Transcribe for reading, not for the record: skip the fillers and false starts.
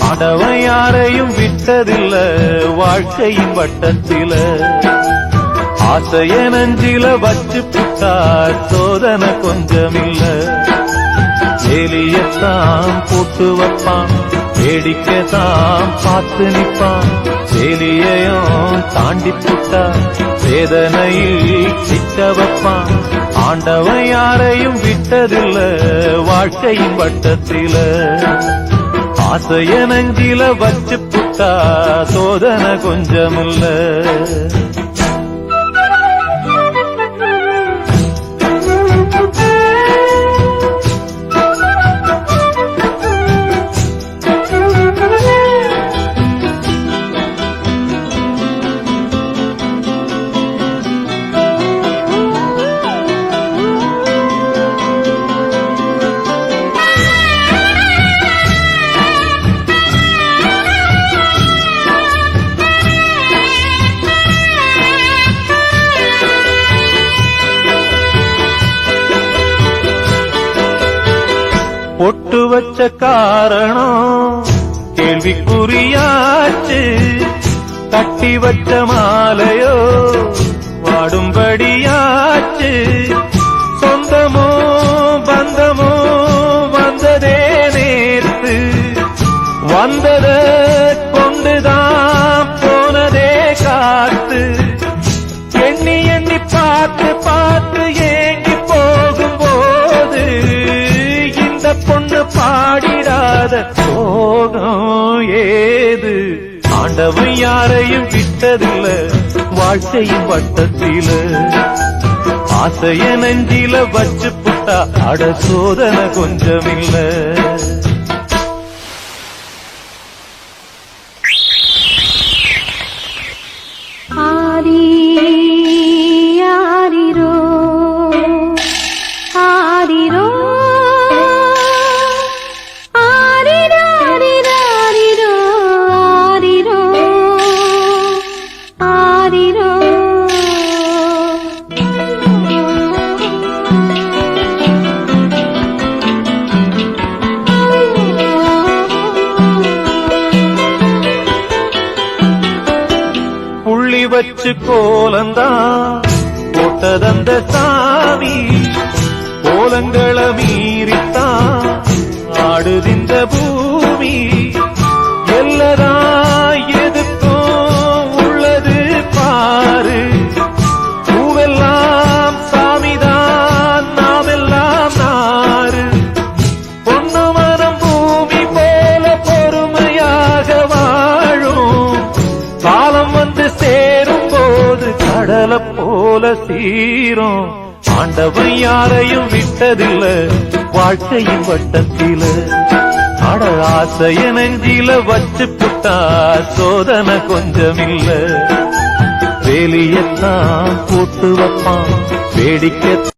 ஆண்டவன் யாரையும் விட்டதில்ல வாழ்க்கையின் வட்டத்தில. ஆசைய நஞ்சில வச்சு புட்டா சோதனை கொஞ்சமில்ல. வேலியத்தான் போட்டு வைப்பான், வேடிக்கைதான் பார்த்து நிற்பான். வேலியையும் தாண்டி புட்டா வேதனையில் சிக்க வைப்பான். ஆண்டவன் யாரையும் விட்டதில்ல வாழ்க்கையின் வட்டத்தில. ஆசைய நஞ்சில வச்சு புட்டா சோதனை கொஞ்சமில்ல. பொட்டு வச்ச காரணம் கேள்விக்குறியாச்சு. கட்டி வச்ச மாலையோ வாடும்படியாச்சு. சொந்தமோ பந்தமோ வந்ததே நேர்த்து, வந்தத கொண்டுதான் போனதே காத்து. எண்ணி எண்ணி பார்த்து பார்த்து ஏங்கி போகும்போது இந்த பொண்ணு பாடிடாத சோகம் ஏது. ஆண்டவன் யாரையும் விட்டதில்ல வாழ்க்கையின் வட்டத்தில. ஆசைய நஞ்சில வச்சு புட்டா அட சோதனை கொஞ்சமில்ல. வச்சு கோலந்தான் போட்டதந்த சாமி. கோலங்களை மீறித்தான் ஆடுதிந்த பூமி. எல்லாரா எதுக்கும் உள்ளது பாரு. பூவெல்லாம் சாமிதான், நாமெல்லாம் நாறு. பொண்ணு மனம் பூமி போல பொறுமையாக வாழும். காலம் வந்து சேரும் போது கடலை போல சீரும். ஆண்டவன் யாரையும் விட்டதில்ல வாழ்க்கையின் வட்டத்தில. அட ஆசைய நெஞ்சில வச்சு புட்டா சோதனை கொஞ்சமில்ல. வேலியத்தான் போட்டு வைப்பான், வேடிக்கை